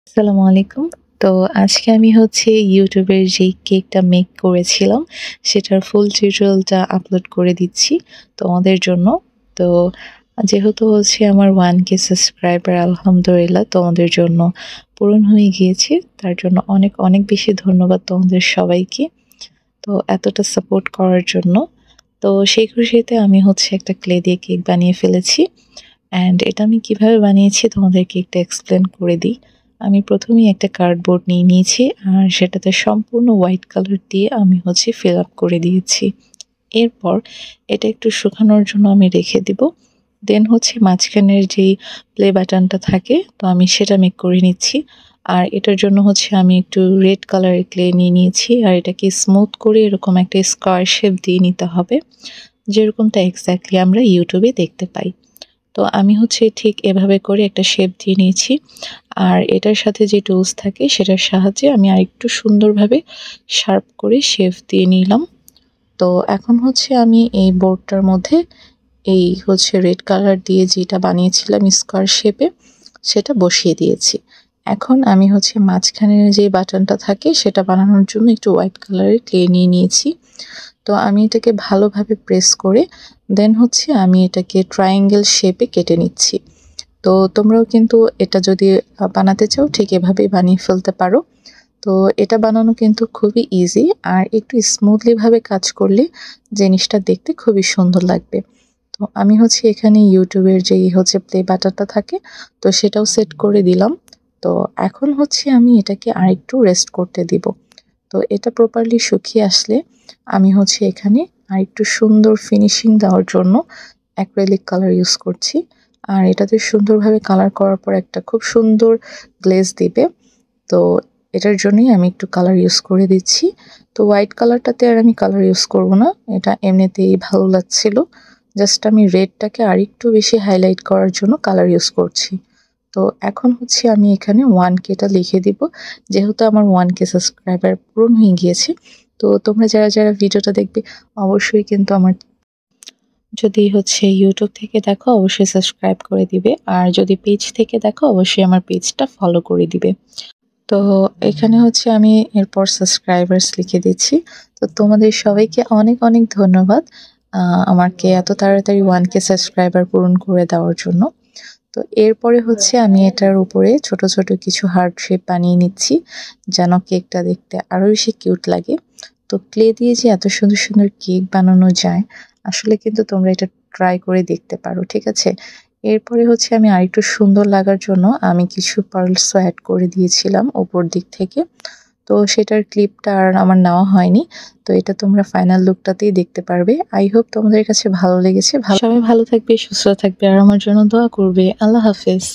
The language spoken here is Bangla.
আসসালামু আলাইকুম। তো আজকে আমি হচ্ছে YouTube এর যেই কেকটা মেক করেছিলাম, সেটার ফুল টিউটোরিয়ালটা আপলোড করে দিচ্ছি তোমাদের জন্য। তো যেহেতু হচ্ছে আমার 1K সাবস্ক্রাইবার আলহামদুলিল্লাহ তোমাদের জন্য পূরণ হয়ে গিয়েছে। তার জন্য অনেক, অনেক বেশি ধন্যবাদ তোমাদের সবাইকে। তো এতটা সাপোর্ট করার জন্য। তো সেই খুশিতে আমি হচ্ছে একটা ক্লে দিয়ে কেক বানিয়ে ফেলেছি। অ্যান্ড এটা আমি কিভাবে বানিয়েছি তোমাদেরকে একটু এক্সপ্লেন করে দিই। আমি প্রথমেই একটা কার্ডবোর্ড নিয়ে নিয়েছি আর সেটাতে সম্পূর্ণ হোয়াইট কালার দিয়ে আমি হচ্ছে ফিল আপ করে দিয়েছি। এরপর এটা একটু শুকানোর জন্য আমি রেখে দিব। দেন হচ্ছে মাঝখানের যেই প্লে বাটনটা থাকে তো আমি সেটা মেক করে নিচ্ছি। আর এটার জন্য হচ্ছে আমি একটু রেড কালারের ক্লে নিয়ে নিয়েছি আর এটাকে স্মুথ করে এরকম একটা স্কোয়ার শেপ দিয়ে নিতে হবে, যেরকমটা এক্স্যাক্টলি আমরা ইউটিউবে দেখতে পাই। তো আমি হচ্ছে ঠিক এভাবে করে একটা শেপ দিয়ে নিয়েছি। আর এটার সাথে যে টুলস থাকে সেটার সাহায্যে আমি আরেকটু সুন্দরভাবে শার্প করে শেপ দিয়ে নিলাম। তো এখন হচ্ছে আমি এই বোর্ডটার মধ্যে এই হচ্ছে রেড কালার দিয়ে যেটা বানিয়েছিলাম স্কোয়ার শেপে সেটা বসিয়ে দিয়েছি। এখন আমি হচ্ছে মাঝখানের যে বাটনটা থাকে সেটা বানানোর জন্য একটু হোয়াইট কালারের ক্লে নিয়ে নিয়েছি। তো আমি এটাকে ভালোভাবে প্রেস করে দেন হচ্ছে আমি এটাকে ট্রায়াঙ্গেল শেপে কেটে নিচ্ছি। তো তোমরাও কিন্তু এটা যদি বানাতে চাও ঠিক এভাবেই বানিয়ে ফেলতে পারো। তো এটা বানানো কিন্তু খুবই ইজি আর একটু স্মুথলি ভাবে কাজ করলে জিনিসটা দেখতে খুবই সুন্দর লাগবে। তো আমি হচ্ছে এখানে ইউটিউবের যেই হচ্ছে প্লে বাটনটা থাকে তো সেটাও সেট করে দিলাম। তো এখন হচ্ছে আমি এটাকে আরেকটু রেস্ট করতে দিব। তো এটা প্রপারলি শুকিয়ে আসলে আমি হচ্ছে এখানে আরেকটু সুন্দর ফিনিশিং দেওয়ার জন্য অ্যাক্রিলিক কালার ইউজ করছি। আর এটাতে সুন্দরভাবে কালার করার পর একটা খুব সুন্দর গ্লেজ দিবে। তো এটার জন্যই আমি একটু কালার ইউজ করে দিচ্ছি। তো হোয়াইট কালারটাতে আর আমি কালার ইউজ করব না। এটা এমনিতেই ভালো লাগছিল। জাস্ট আমি রেডটাকে আরেকটু বেশি হাইলাইট করার জন্য কালার ইউজ করছি। তো এখন হচ্ছে আমি এখানে 1K টা লিখে দিব। যেহেতু আমার 1K সাবস্ক্রাইবার পূরণ হয়ে গিয়েছে। তো তোমরা যারা ভিডিওটা দেখবে অবশ্যই কিন্তু আমার, যদি হচ্ছে YouTube থেকে দেখো অবশ্যই সাবস্ক্রাইব করে দিবে। আর যদি পেজ থেকে দেখো অবশ্যই আমার পেজটা ফলো করে দিবে। তো এখানে হচ্ছে আমি এরপর সাবস্ক্রাইবার্স লিখে দিচ্ছি। তো তোমাদের সবাইকে অনেক, অনেক ধন্যবাদ আমাকে এত তাড়াতাড়ি 1K সাবস্ক্রাইবার পূরণ করে দেওয়ার জন্য। তো এরপরে হচ্ছে আমি এটার উপরে ছোট, ছোট কিছু হার্ট শেপ বানিয়ে নিচ্ছি যেন কেকটা দেখতে আরো বেশি কিউট লাগে। তো ক্লে দিয়ে যে এত সুন্দর, সুন্দর কেক বানানো যায় আসলে কিন্তু তোমরা এটা ট্রাই করে দেখতে পারো, ঠিক আছে? এরপরে হচ্ছে আমি আরেকটু সুন্দর লাগার জন্য আমি কিছু পার্লসও অ্যাড করে দিয়েছিলাম উপর দিক থেকে। তো সেটার ক্লিপটা আর আমার নেওয়া হয়নি। তো এটা তোমরা ফাইনাল লুকটাতেই দেখতে পারবে। আই হোপ তোমাদের কাছে ভালো লেগেছে। সবাই ভালো থাকবে, সুস্থ থাকবে আর আমার জন্য দোয়া করবে। আল্লাহ হাফেজ।